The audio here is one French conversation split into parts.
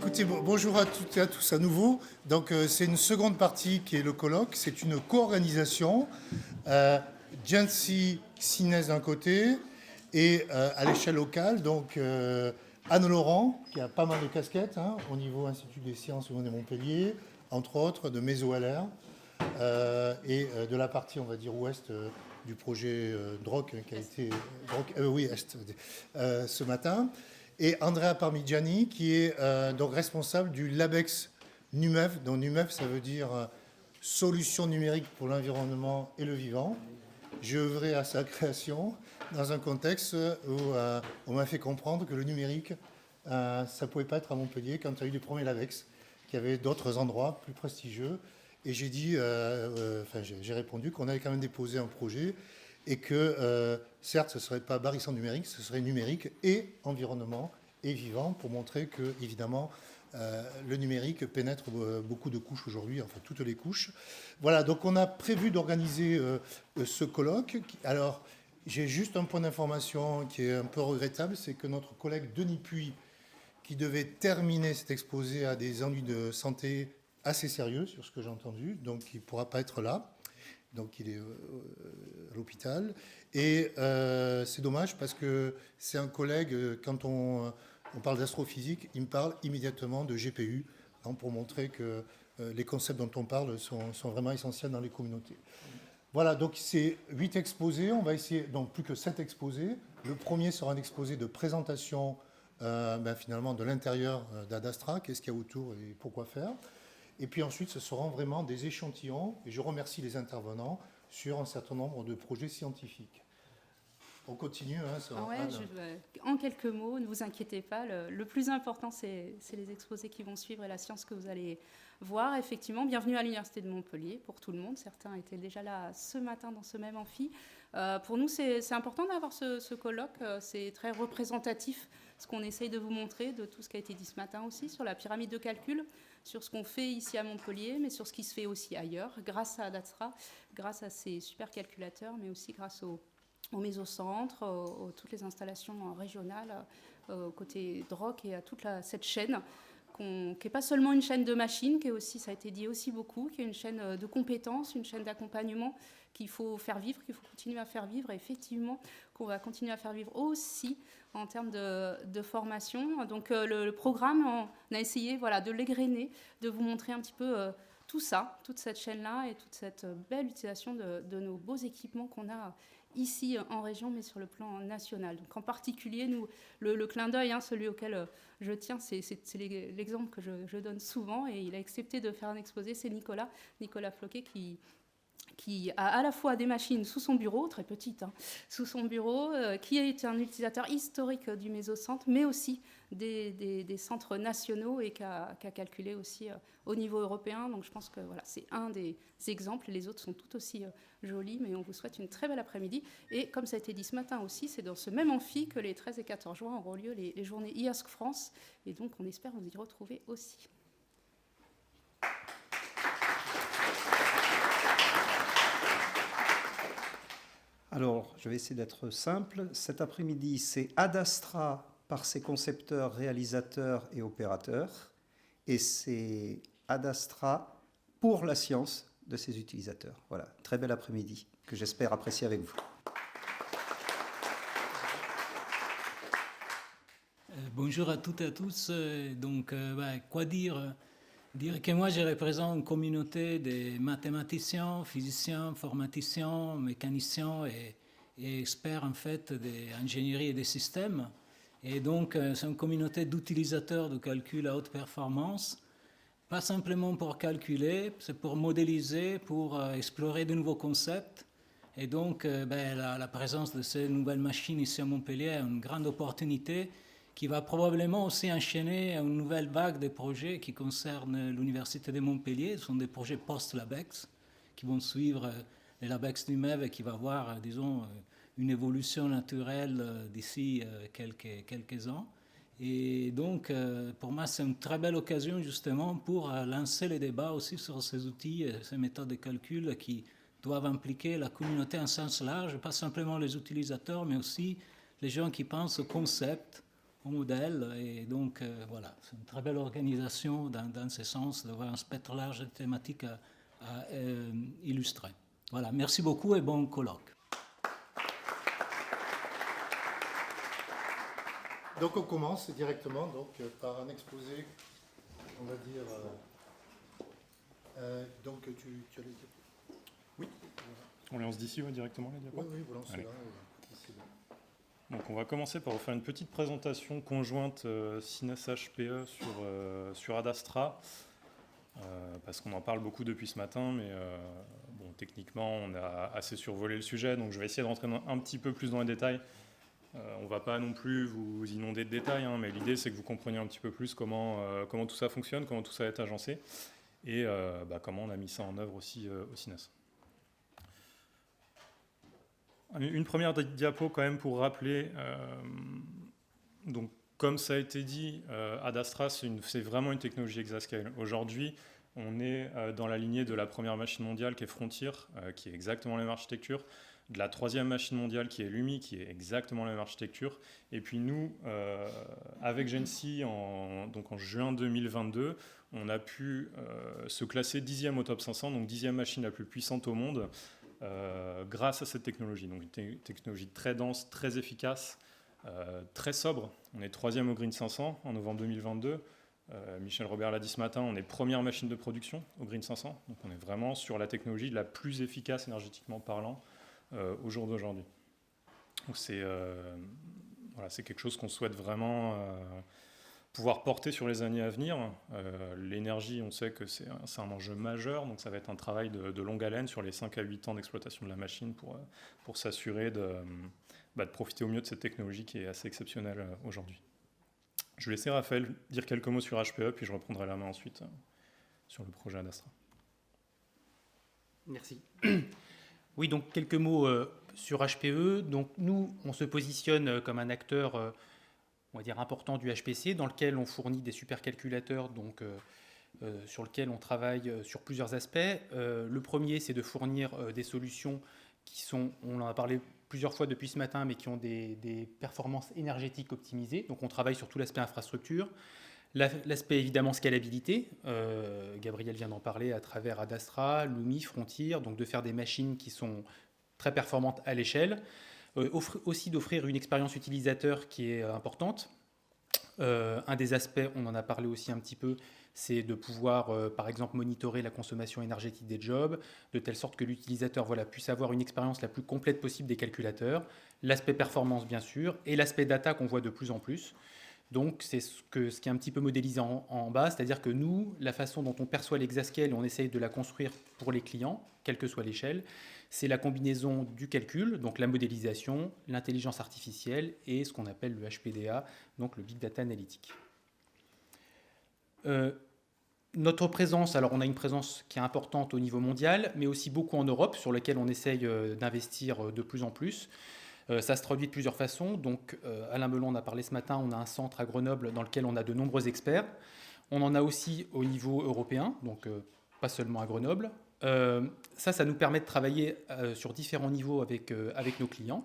Écoutez, bonjour à toutes et à tous à nouveau. Donc, c'est une seconde partie qui est le colloque. C'est une co-organisation. Jancy Sines d'un côté et à l'échelle locale, donc Anne Laurent, qui a pas mal de casquettes au niveau Institut des sciences de Montpellier, entre autres de Meso-LR, et de la partie, on va dire, ouest du projet DROC, qui a été. Ce matin. Et Andrea Parmigiani, qui est donc responsable du LABEX NUMEF. Donc NUMEF, ça veut dire Solutions numériques pour l'environnement et le vivant. J'ai œuvré à sa création dans un contexte où on m'a fait comprendre que le numérique, ça ne pouvait pas être à Montpellier quand il y a eu les premiers LABEX, qu'il y avait d'autres endroits plus prestigieux. Et j'ai dit, j'ai répondu qu'on avait quand même déposé un projet et que certes, ce ne serait pas barrissant numérique, ce serait numérique et environnement et vivant pour montrer que, évidemment, le numérique pénètre beaucoup de couches aujourd'hui, enfin toutes les couches. Voilà, donc on a prévu d'organiser ce colloque. Alors, j'ai juste un point d'information qui est un peu regrettable, c'est que notre collègue Denis Puy, qui devait terminer cet exposé, a des ennuis de santé assez sérieux, sur ce que j'ai entendu, donc il ne pourra pas être là. Donc il est à l'hôpital. Et c'est dommage parce que c'est un collègue, quand on parle d'astrophysique, il me parle immédiatement de GPU, pour montrer que les concepts dont on parle sont vraiment essentiels dans les communautés. Voilà, donc c'est 8 exposés. On va essayer, donc plus que 7 exposés. Le premier sera un exposé de présentation finalement de l'intérieur d'Adastra, qu'est-ce qu'il y a autour et pourquoi faire. Et puis ensuite, ce seront vraiment des échantillons, et je remercie les intervenants, sur un certain nombre de projets scientifiques. On continue. En quelques mots, ne vous inquiétez pas, le plus important, c'est les exposés qui vont suivre et la science que vous allez voir. Effectivement, bienvenue à l'Université de Montpellier pour tout le monde. Certains étaient déjà là ce matin dans ce même amphi. Pour nous, c'est important d'avoir ce colloque. C'est très représentatif, ce qu'on essaye de vous montrer, de tout ce qui a été dit ce matin aussi, sur la pyramide de calcul, sur ce qu'on fait ici à Montpellier, mais sur ce qui se fait aussi ailleurs, grâce à Adastra, grâce à ces super calculateurs, mais aussi grâce au mésocentre, toutes les installations régionales, côté DROC et à toute cette chaîne, qui n'est pas seulement une chaîne de machines, qui est aussi, ça a été dit aussi beaucoup, qui est une chaîne de compétences, une chaîne d'accompagnement qu'il faut faire vivre, qu'il faut continuer à faire vivre, et effectivement qu'on va continuer à faire vivre aussi en termes de formation. Donc le programme, on a essayé de l'égrener, de vous montrer un petit peu tout ça, toute cette chaîne-là et toute cette belle utilisation de nos beaux équipements qu'on a ici en région, mais sur le plan national. Donc en particulier, nous, le clin d'œil, celui auquel je tiens, c'est l'exemple que je donne souvent, et il a accepté de faire un exposé, c'est Nicolas Floquet, qui a à la fois des machines sous son bureau, très petites, sous son bureau, qui est un utilisateur historique du mésocentre, mais aussi des centres nationaux, et qui a calculé aussi au niveau européen. Donc je pense que c'est un des exemples. Les autres sont tout aussi jolis, mais on vous souhaite une très belle après-midi. Et comme ça a été dit ce matin aussi, c'est dans ce même amphi que les 13 et 14 juin auront lieu les journées IASC France, et donc on espère vous y retrouver aussi. Alors, je vais essayer d'être simple. Cet après-midi, c'est Adastra par ses concepteurs, réalisateurs et opérateurs. Et c'est Adastra pour la science de ses utilisateurs. Voilà, très bel après-midi que j'espère apprécier avec vous. Bonjour à toutes et à tous. Donc, quoi dire ? Dire que moi, je représente une communauté de mathématiciens, physiciens, informaticiens, mécaniciens et experts en fait d'ingénierie et des systèmes. Et donc, c'est une communauté d'utilisateurs de calcul à haute performance, pas simplement pour calculer, c'est pour modéliser, pour explorer de nouveaux concepts. Et donc, la présence de ces nouvelles machines ici à Montpellier est une grande opportunité qui va probablement aussi enchaîner une nouvelle vague de projets qui concernent l'Université de Montpellier. Ce sont des projets post-LABEX qui vont suivre le LABEX lui-même et qui va avoir, disons, une évolution naturelle d'ici quelques ans. Et donc, pour moi, c'est une très belle occasion justement pour lancer les débats aussi sur ces outils, ces méthodes de calcul qui doivent impliquer la communauté en sens large, pas simplement les utilisateurs, mais aussi les gens qui pensent au concept, au modèle. Et donc, voilà, c'est une très belle organisation dans ce sens, d'avoir un spectre large de thématiques à illustrer. Voilà, merci beaucoup et bon colloque. Donc on commence directement par un exposé, on va dire. Donc tu as les diapos. Oui. On les lance d'ici directement les diapos. Oui, vous lancez Allez. là. Ici, là. Donc on va commencer par vous faire une petite présentation conjointe Cines HPE sur Adastra, parce qu'on en parle beaucoup depuis ce matin, mais bon, techniquement on a assez survolé le sujet, donc je vais essayer de rentrer un petit peu plus dans les détails. On ne va pas non plus vous inonder de détails, hein, mais l'idée c'est que vous compreniez un petit peu plus comment tout ça fonctionne, comment tout ça est agencé, et comment on a mis ça en œuvre aussi au Cines. Une première diapo quand même pour rappeler, donc comme ça a été dit, Adastra c'est vraiment une technologie exascale. Aujourd'hui, on est dans la lignée de la première machine mondiale qui est Frontier, qui est exactement la même architecture, de la troisième machine mondiale qui est Lumi, qui est exactement la même architecture, et puis nous, avec Gensi, donc en juin 2022, on a pu se classer 10e au top 500, donc 10e machine la plus puissante au monde, grâce à cette technologie. Donc une technologie très dense, très efficace, très sobre. On est 3e au Green 500 en novembre 2022. Michel Robert l'a dit ce matin, on est première machine de production au Green 500. Donc on est vraiment sur la technologie la plus efficace énergétiquement parlant au jour d'aujourd'hui. Donc c'est quelque chose qu'on souhaite vraiment pouvoir porter sur les années à venir. L'énergie, on sait que c'est un enjeu majeur, donc ça va être un travail de longue haleine sur les 5 à 8 ans d'exploitation de la machine pour s'assurer de profiter au mieux de cette technologie qui est assez exceptionnelle aujourd'hui. Je vais laisser Raphaël dire quelques mots sur HPE, puis je reprendrai la main ensuite sur le projet Adastra. Merci. Oui, donc quelques mots sur HPE. Donc nous, on se positionne comme un acteur on va dire important du HPC, dans lequel on fournit des supercalculateurs, donc sur lequel on travaille sur plusieurs aspects. Le premier, c'est de fournir des solutions qui sont, on en a parlé plusieurs fois depuis ce matin, mais qui ont des performances énergétiques optimisées. Donc on travaille sur tout l'aspect infrastructure. L'aspect évidemment scalabilité, Gabriel vient d'en parler à travers Adastra, Lumi, Frontier, donc de faire des machines qui sont très performantes à l'échelle. Aussi d'offrir une expérience utilisateur qui est importante. Un des aspects, on en a parlé aussi un petit peu, c'est de pouvoir, par exemple, monitorer la consommation énergétique des jobs, de telle sorte que l'utilisateur puisse avoir une expérience la plus complète possible des calculateurs. L'aspect performance, bien sûr, et l'aspect data qu'on voit de plus en plus. Donc, c'est ce qui est un petit peu modélisé en bas, c'est-à-dire que nous, la façon dont on perçoit l'hexascale, on essaye de la construire pour les clients, quelle que soit l'échelle, c'est la combinaison du calcul, donc la modélisation, l'intelligence artificielle et ce qu'on appelle le HPDA, donc le Big Data Analytic. Notre présence, alors on a une présence qui est importante au niveau mondial, mais aussi beaucoup en Europe, sur laquelle on essaye d'investir de plus en plus. Ça se traduit de plusieurs façons. Donc, Alain Melon en a parlé ce matin, on a un centre à Grenoble dans lequel on a de nombreux experts. On en a aussi au niveau européen, donc pas seulement à Grenoble. Ça nous permet de travailler sur différents niveaux avec nos clients,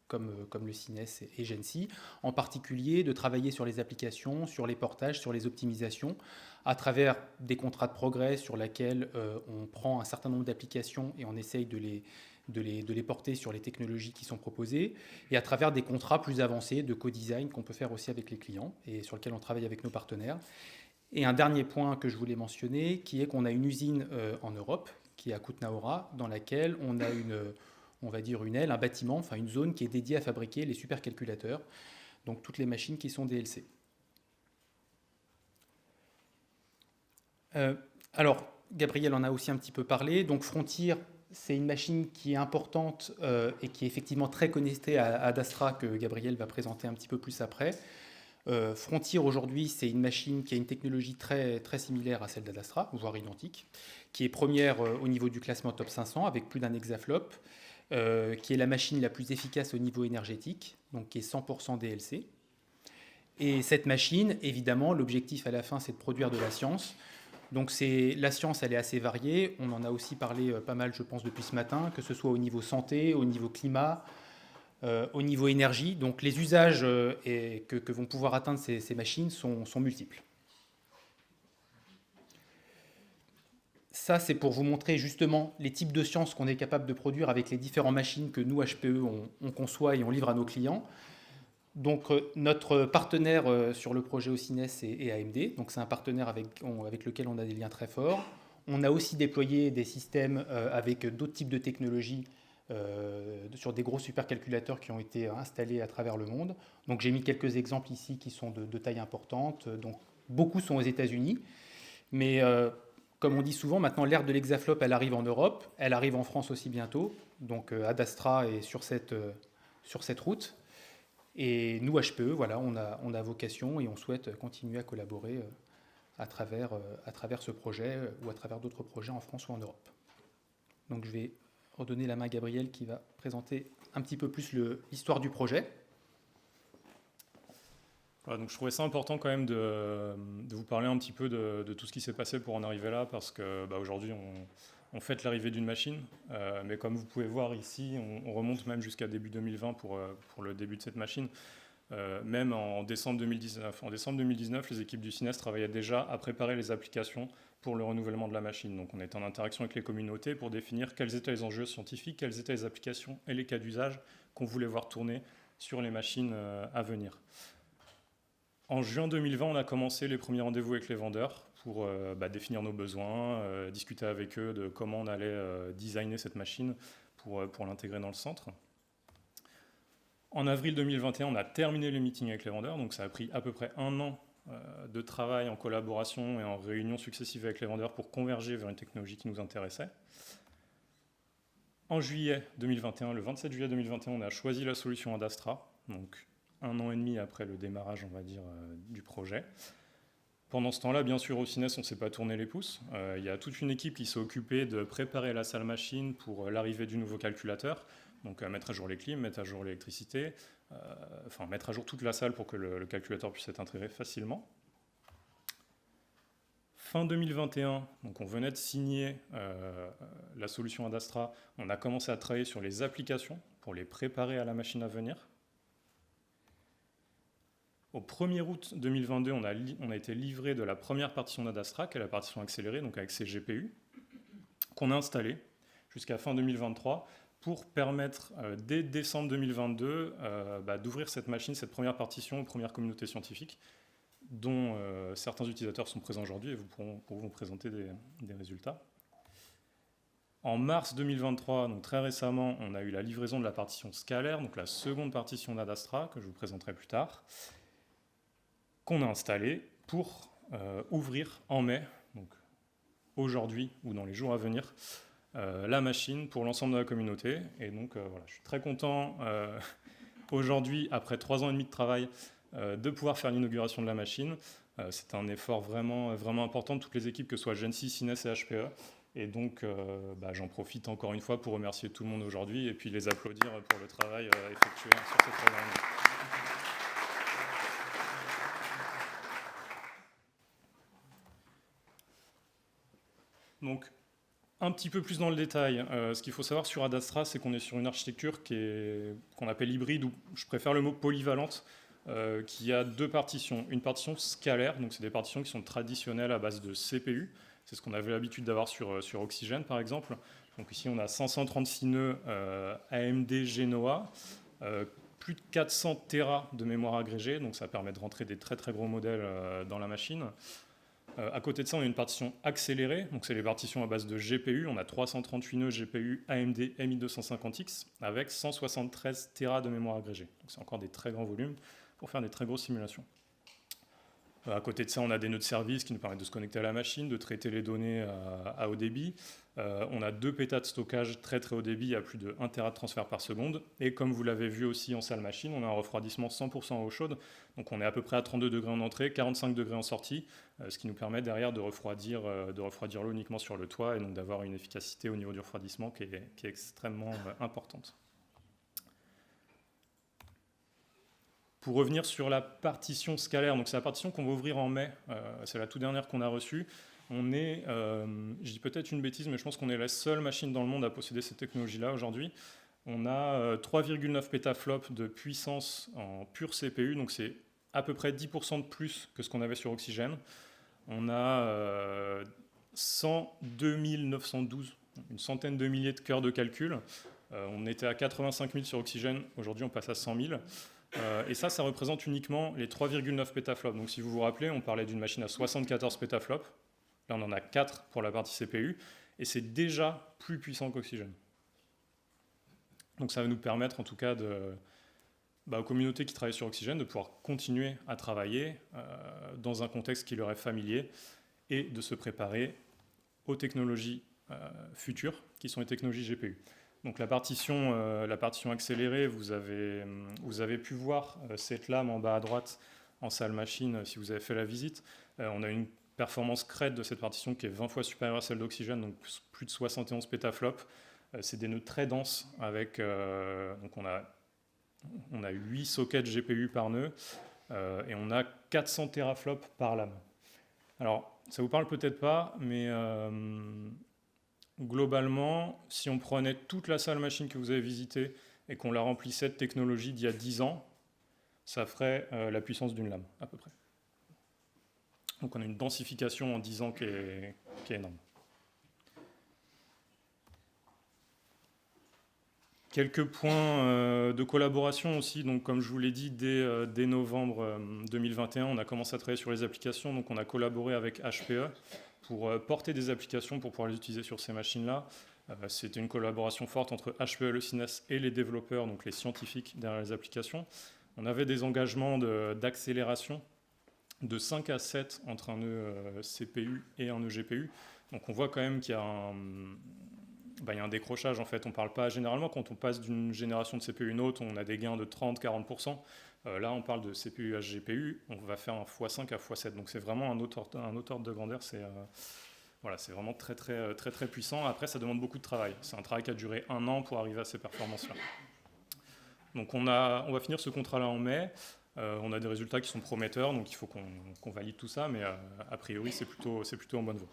comme le Cines et Gensi, en particulier de travailler sur les applications, sur les portages, sur les optimisations, à travers des contrats de progrès sur lesquels on prend un certain nombre d'applications et on essaye de les porter sur les technologies qui sont proposées, et à travers des contrats plus avancés de co-design qu'on peut faire aussi avec les clients et sur lesquels on travaille avec nos partenaires. Et un dernier point que je voulais mentionner, qui est qu'on a une usine en Europe, qui est à Kutna-Hora, dans laquelle on a une aile, un bâtiment, enfin une zone qui est dédiée à fabriquer les supercalculateurs, donc toutes les machines qui sont DLC. Alors, Gabriel en a aussi un petit peu parlé. Donc Frontier, c'est une machine qui est importante et qui est effectivement très connectée à Adastra, que Gabriel va présenter un petit peu plus après. Frontier, aujourd'hui, c'est une machine qui a une technologie très, très similaire à celle d'Adastra, voire identique, qui est première au niveau du classement top 500 avec plus d'un hexaflop, qui est la machine la plus efficace au niveau énergétique, donc qui est 100% DLC. Et cette machine, évidemment, l'objectif à la fin, c'est de produire de la science. Donc la science, elle est assez variée. On en a aussi parlé pas mal, je pense, depuis ce matin, que ce soit au niveau santé, au niveau climat, Au niveau énergie, donc les usages que vont pouvoir atteindre ces machines sont multiples. Ça, c'est pour vous montrer justement les types de sciences qu'on est capable de produire avec les différentes machines que nous, HPE, on conçoit et on livre à nos clients. Donc, notre partenaire sur le projet Ocines est AMD. Donc, c'est un partenaire avec lequel on a des liens très forts. On a aussi déployé des systèmes avec d'autres types de technologies sur des gros supercalculateurs qui ont été installés à travers le monde. Donc, j'ai mis quelques exemples ici qui sont de taille importante. Donc, beaucoup sont aux États-Unis. Mais comme on dit souvent, maintenant, l'ère de l'hexaflop, elle arrive en Europe. Elle arrive en France aussi bientôt. Donc, Adastra est sur cette route. Et nous, HPE, voilà, on a vocation et on souhaite continuer à collaborer à travers ce projet ou à travers d'autres projets en France ou en Europe. Donc je vais redonner la main à Gabriel qui va présenter un petit peu plus l'histoire du projet. Voilà, donc je trouvais ça important quand même de vous parler un petit peu de tout ce qui s'est passé pour en arriver là, parce que aujourd'hui on fête l'arrivée d'une machine, mais comme vous pouvez voir ici, on remonte même jusqu'à début 2020 pour le début de cette machine. Même en décembre 2019. En décembre 2019, les équipes du CINES travaillaient déjà à préparer les applications pour le renouvellement de la machine. Donc on était en interaction avec les communautés pour définir quels étaient les enjeux scientifiques, quelles étaient les applications et les cas d'usage qu'on voulait voir tourner sur les machines à venir. En juin 2020, on a commencé les premiers rendez-vous avec les vendeurs pour définir nos besoins, discuter avec eux de comment on allait designer cette machine pour l'intégrer dans le centre. En avril 2021, on a terminé les meetings avec les vendeurs, donc ça a pris à peu près 1 an de travail en collaboration et en réunions successives avec les vendeurs pour converger vers une technologie qui nous intéressait. En juillet 2021, le 27 juillet 2021, on a choisi la solution Adastra, donc 1 an et demi après le démarrage, on va dire, du projet. Pendant ce temps-là, bien sûr, au CINES, on ne s'est pas tourné les pouces. Il y a toute une équipe qui s'est occupée de préparer la salle machine pour l'arrivée du nouveau calculateur. Donc mettre à jour les clims, mettre à jour l'électricité, mettre à jour toute la salle pour que le calculateur puisse être intégré facilement. Fin 2021, donc on venait de signer la solution Adastra. On a commencé à travailler sur les applications pour les préparer à la machine à venir. Au 1er août 2022, on a été livré de la première partition d'Adastra, qui est la partition accélérée, donc avec ses GPU, qu'on a installée jusqu'à fin 2023 pour permettre, dès décembre 2022, d'ouvrir cette machine, cette première partition aux premières communautés scientifiques, dont certains utilisateurs sont présents aujourd'hui et pourront vous présenter des résultats. En mars 2023, donc très récemment, on a eu la livraison de la partition scalaire, donc la seconde partition d'Adastra, que je vous présenterai plus tard, qu'on a installée pour ouvrir en mai, donc aujourd'hui ou dans les jours à venir, la machine pour l'ensemble de la communauté. Et donc voilà, je suis très content aujourd'hui, après 3 ans et demi de travail, de pouvoir faire l'inauguration de la machine. C'est un effort vraiment, vraiment important de toutes les équipes, que ce soit Gensi, CINES et HPE. Et donc j'en profite encore une fois pour remercier tout le monde aujourd'hui et puis les applaudir pour le travail effectué sur cette programme. Donc, un petit peu plus dans le détail, ce qu'il faut savoir sur Adastra, c'est qu'on est sur une architecture qu'on appelle hybride, ou je préfère le mot polyvalente, qui a 2 partitions. Une partition scalaire, donc c'est des partitions qui sont traditionnelles à base de CPU. C'est ce qu'on avait l'habitude d'avoir sur Oxygène, par exemple. Donc ici, on a 536 nœuds AMD Genoa, plus de 400 Tera de mémoire agrégée, donc ça permet de rentrer des très très gros modèles dans la machine. À côté de ça, on a une partition accélérée, donc c'est les partitions à base de GPU. On a 338 nœuds GPU AMD MI250X avec 173 Tera de mémoire agrégée. Donc c'est encore des très grands volumes pour faire des très grosses simulations. À côté de ça, on a des nœuds de service qui nous permettent de se connecter à la machine, de traiter les données à haut débit. On a 2 pétas de stockage très très haut débit à plus de 1 Tera de transfert par seconde. Et comme vous l'avez vu aussi en salle machine, on a un refroidissement 100% en eau chaude. Donc on est à peu près à 32 degrés en entrée, 45 degrés en sortie, ce qui nous permet derrière de refroidir l'eau uniquement sur le toit et donc d'avoir une efficacité au niveau du refroidissement qui est extrêmement importante. Pour revenir sur la partition scalaire, donc c'est la partition qu'on va ouvrir en mai, c'est la toute dernière qu'on a reçue. On est, je dis peut-être une bêtise, mais je pense qu'on est la seule machine dans le monde à posséder cette technologie-là aujourd'hui. On a 3,9 pétaflops de puissance en pur CPU, donc c'est à peu près 10% de plus que ce qu'on avait sur Oxygène. On a 102 912, une centaine de milliers de cœurs de calcul. On était à 85 000 sur Oxygène, aujourd'hui on passe à 100 000. Et ça représente uniquement les 3,9 pétaflops. Donc si vous vous rappelez, on parlait d'une machine à 74 pétaflops. Là on en a 4 pour la partie CPU. Et c'est déjà plus puissant qu'Oxygène. Donc ça va nous permettre en tout cas aux communautés qui travaillent sur Oxygène de pouvoir continuer à travailler dans un contexte qui leur est familier et de se préparer aux technologies futures qui sont les technologies GPU. Donc la partition accélérée, vous avez pu voir cette lame en bas à droite en salle machine si vous avez fait la visite. On a une performance CRED de cette partition qui est 20 fois supérieure à celle d'Oxygène, donc plus de 71 pétaflops. C'est des nœuds très denses avec... donc on a 8 sockets GPU par nœud et on a 400 teraflops par lame. Alors, ça vous parle peut-être pas, mais globalement, si on prenait toute la salle machine que vous avez visitée et qu'on la remplissait de technologie d'il y a 10 ans, ça ferait la puissance d'une lame, à peu près. Donc on a une densification en 10 ans qui est énorme. Quelques points de collaboration aussi. Donc, comme je vous l'ai dit, dès novembre 2021, on a commencé à travailler sur les applications. Donc, on a collaboré avec HPE pour porter des applications pour pouvoir les utiliser sur ces machines-là. C'était une collaboration forte entre HPE, le CNES et les développeurs, donc les scientifiques derrière les applications. On avait des engagements d'accélération de 5 à 7 entre un nœud CPU et un nœud GPU. Donc, on voit quand même qu'il y a il y a un décrochage en fait. On parle pas généralement quand on passe d'une génération de CPU à une autre, on a des gains de 30-40%. Là, on parle de CPU à GPU, on va faire un x5 à x7. Donc c'est vraiment un autre ordre de grandeur. C'est vraiment très puissant. Après, ça demande beaucoup de travail. C'est un travail qui a duré 1 an pour arriver à ces performances-là. Donc on va finir ce contrat-là en mai. On a des résultats qui sont prometteurs, donc il faut qu'on valide tout ça, mais a priori, c'est plutôt en bonne voie.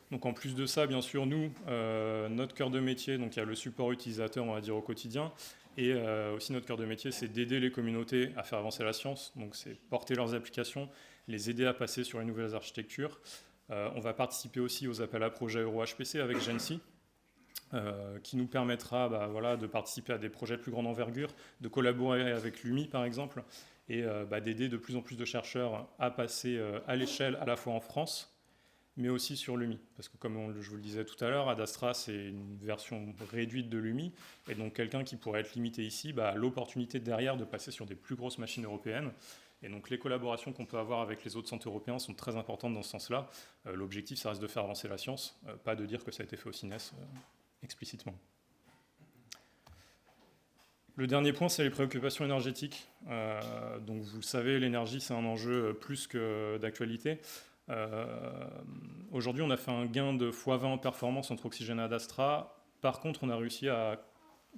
Donc en plus de ça, bien sûr, nous, notre cœur de métier, donc il y a le support utilisateur, on va dire, au quotidien, et aussi notre cœur de métier, c'est d'aider les communautés à faire avancer la science, donc c'est porter leurs applications, les aider à passer sur les nouvelles architectures. On va participer aussi aux appels à projets Euro-HPC avec GENSI, qui nous permettra de participer à des projets de plus grande envergure, de collaborer avec l'UMI par exemple, et d'aider de plus en plus de chercheurs à passer à l'échelle à la fois en France, mais aussi sur l'UMI. Parce que comme je vous le disais tout à l'heure, Adastra, c'est une version réduite de l'UMI, et donc quelqu'un qui pourrait être limité ici a l'opportunité derrière de passer sur des plus grosses machines européennes. Et donc les collaborations qu'on peut avoir avec les autres centres européens sont très importantes dans ce sens-là. L'objectif, ça reste de faire avancer la science, pas de dire que ça a été fait au CNES explicitement. Le dernier point, c'est les préoccupations énergétiques. Donc vous le savez, l'énergie, c'est un enjeu plus que d'actualité. Aujourd'hui, on a fait un gain de x20 en performance entre Oxygène et Adastra. Par contre, on a réussi à,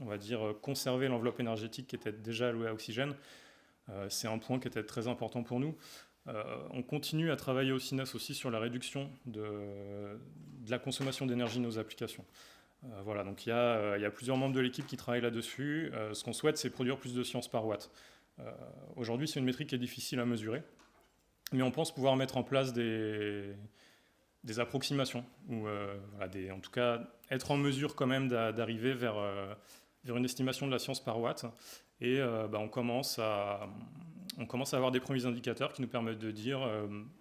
on va dire, conserver l'enveloppe énergétique qui était déjà allouée à Oxygène. C'est un point qui était très important pour nous. On continue à travailler au CNES aussi sur la réduction de la consommation d'énergie de nos applications. Voilà, donc il y a plusieurs membres de l'équipe qui travaillent là-dessus. Ce qu'on souhaite, c'est produire plus de science par watt. Aujourd'hui, c'est une métrique qui est difficile à mesurer. Mais on pense pouvoir mettre en place des approximations, ou en tout cas être en mesure quand même d'arriver vers une estimation de la science par watt. Et on commence à avoir des premiers indicateurs qui nous permettent de dire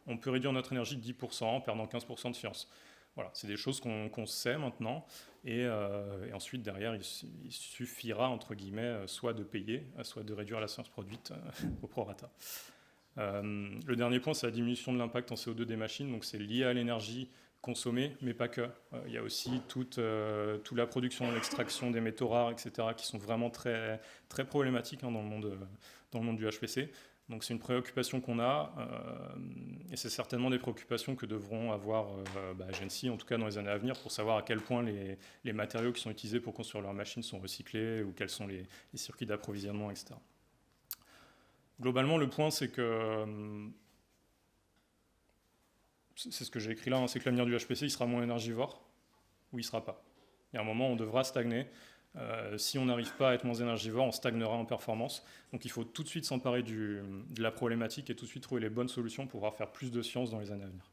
on peut réduire notre énergie de 10% en perdant 15% de science. Voilà, c'est des choses qu'on sait maintenant. Et ensuite, derrière, il suffira, entre guillemets, soit de payer, soit de réduire la science produite au prorata. Le dernier point, c'est la diminution de l'impact en CO2 des machines. Donc c'est lié à l'énergie consommée, mais pas que. Il y a aussi toute la production, l'extraction des métaux rares, etc., qui sont vraiment très, très problématiques dans le monde du HPC. Donc c'est une préoccupation qu'on a, et c'est certainement des préoccupations que devront avoir GENSI, en tout cas dans les années à venir, pour savoir à quel point les matériaux qui sont utilisés pour construire leurs machines sont recyclés, ou quels sont les circuits d'approvisionnement, etc. Globalement, le point, c'est que, c'est ce que j'ai écrit là, c'est que l'avenir du HPC, il sera moins énergivore, ou il ne sera pas. Il y a un moment où on devra stagner. Si on n'arrive pas à être moins énergivore, on stagnera en performance. Donc il faut tout de suite s'emparer de la problématique et tout de suite trouver les bonnes solutions pour pouvoir faire plus de science dans les années à venir.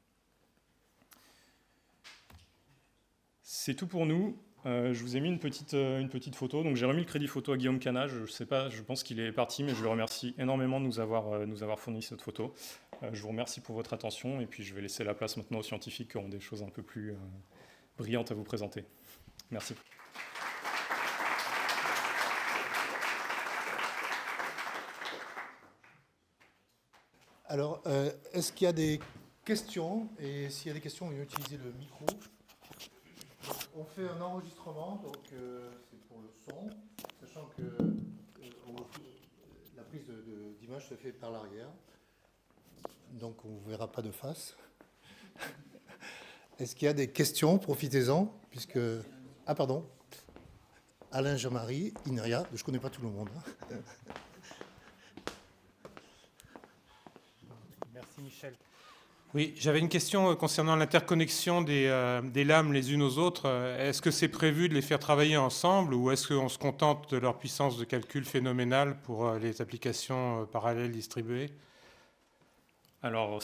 C'est tout pour nous. Je vous ai mis une petite photo. Donc j'ai remis le crédit photo à Guillaume Canage. Je sais pas, je pense qu'il est parti, mais je le remercie énormément de nous avoir fourni cette photo. Je vous remercie pour votre attention et puis je vais laisser la place maintenant aux scientifiques qui auront des choses un peu plus brillantes à vous présenter. Merci. Alors, est-ce qu'il y a des questions? Et s'il y a des questions, on va utiliser le micro. Donc, on fait un enregistrement, donc c'est pour le son, sachant que la prise d'image se fait par l'arrière. Donc, on ne verra pas de face. Est-ce qu'il y a des questions? Profitez-en, puisque... Ah, pardon. Alain Jean-Marie, INRIA, je ne connais pas tout le monde. Merci Michel. Oui, j'avais une question concernant l'interconnexion des lames les unes aux autres. Est-ce que c'est prévu de les faire travailler ensemble ou est-ce qu'on se contente de leur puissance de calcul phénoménale pour les applications parallèles distribuées? Alors,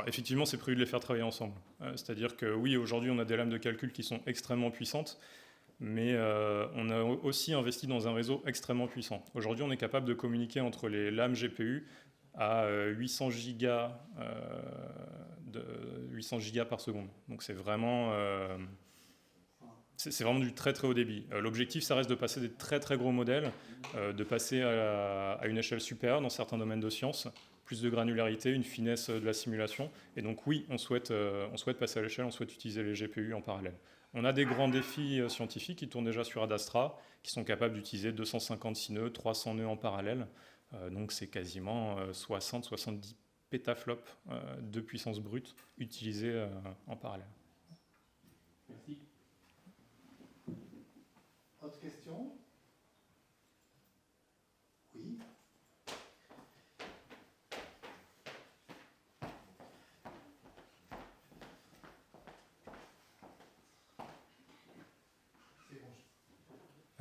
effectivement, c'est prévu de les faire travailler ensemble. C'est-à-dire que oui, aujourd'hui, on a des lames de calcul qui sont extrêmement puissantes, mais on a aussi investi dans un réseau extrêmement puissant. Aujourd'hui, on est capable de communiquer entre les lames GPU à 800 gigas par seconde. Donc c'est vraiment du très très haut débit. L'objectif, ça reste de passer des très très gros modèles, de passer à une échelle supérieure dans certains domaines de sciences, plus de granularité, une finesse de la simulation. Et donc oui, on souhaite passer à l'échelle, on souhaite utiliser les GPU en parallèle. On a des grands défis scientifiques qui tournent déjà sur Adastra, qui sont capables d'utiliser 256 nœuds, 300 nœuds en parallèle. Donc c'est quasiment 60-70 pétaflops de puissance brute utilisés en parallèle. Merci. Autre question? Oui.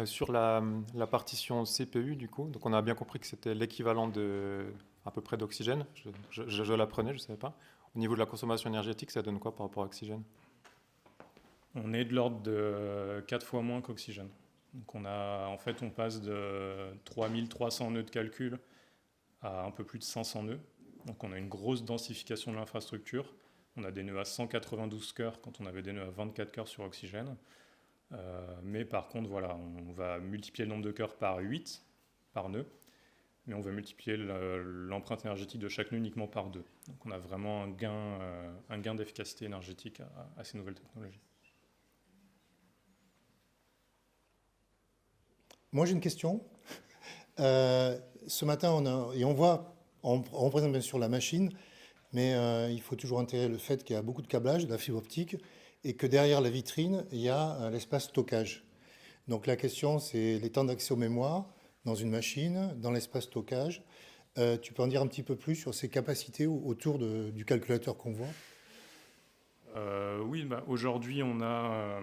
Sur la partition CPU, du coup, donc on a bien compris que c'était l'équivalent à peu près d'oxygène. Je l'apprenais, je ne savais pas. Au niveau de la consommation énergétique, ça donne quoi par rapport à oxygène? On est de l'ordre de 4 fois moins qu'oxygène. Donc on passe de 3300 nœuds de calcul à un peu plus de 500 nœuds. Donc on a une grosse densification de l'infrastructure. On a des nœuds à 192 cœurs quand on avait des nœuds à 24 cœurs sur oxygène. Mais par contre, voilà, on va multiplier le nombre de cœurs par 8 par nœud, mais on va multiplier l'empreinte énergétique de chaque nœud uniquement par 2. Donc on a vraiment un gain d'efficacité énergétique à ces nouvelles technologies. Moi, j'ai une question. Ce matin, on représente bien sûr la machine, mais il faut toujours intégrer le fait qu'il y a beaucoup de câblage, de la fibre optique, et que derrière la vitrine, il y a l'espace stockage. Donc la question, c'est les temps d'accès aux mémoires dans une machine, dans l'espace stockage. Tu peux en dire un petit peu plus sur ces capacités autour du calculateur qu'on voit? Oui, aujourd'hui, on a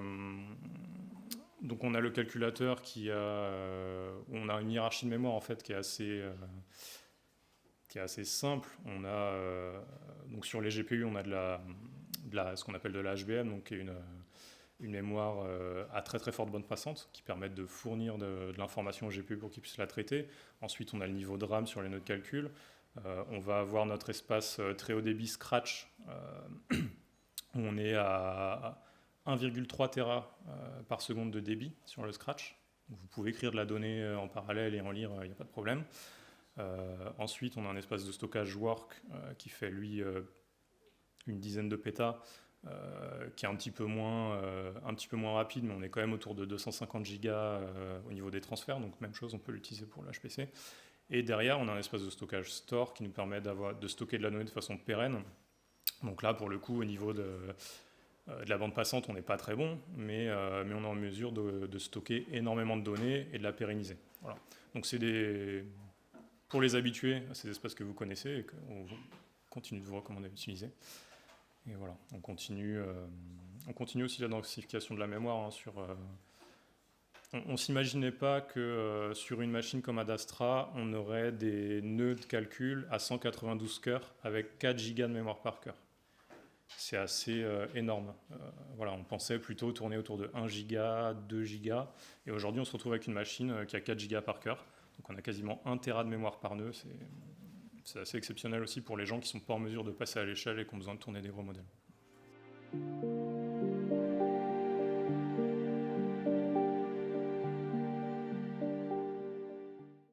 le calculateur on a une hiérarchie de mémoire en fait qui est assez simple. Donc sur les GPU, on a ce qu'on appelle de la HBM, donc qui est une mémoire à très très forte bande passante qui permet de fournir de l'information au GPU pour qu'il puisse la traiter. Ensuite, on a le niveau de RAM sur les nœuds de calcul. On va avoir notre espace très haut débit Scratch, où on est à 1,3 Tera par seconde de débit sur le Scratch. Donc vous pouvez écrire de la donnée en parallèle et en lire, il n'y a pas de problème. Ensuite, on a un espace de stockage Work qui fait, lui, une dizaine de pétas, qui est un petit peu moins rapide, mais on est quand même autour de 250 gigas au niveau des transferts, donc même chose, on peut l'utiliser pour l'HPC. Et derrière, on a un espace de stockage Store qui nous permet de stocker de la donnée de façon pérenne. Donc là, pour le coup, au niveau de la bande passante, on n'est pas très bon, mais on est en mesure de stocker énormément de données et de la pérenniser. Voilà. Donc pour les habitués à ces espaces que vous connaissez et qu'on continue de vous recommander d'utiliser. Et voilà, on continue aussi la densification de la mémoire sur on ne s'imaginait pas que sur une machine comme Adastra, on aurait des nœuds de calcul à 192 cœurs avec 4 gigas de mémoire par cœur. C'est assez énorme. Voilà, on pensait plutôt tourner autour de 1 giga, 2 gigas. Et aujourd'hui, on se retrouve avec une machine qui a 4 gigas par cœur. Donc on a quasiment 1 téra de mémoire par nœud. C'est assez exceptionnel aussi pour les gens qui ne sont pas en mesure de passer à l'échelle et qui ont besoin de tourner des gros modèles.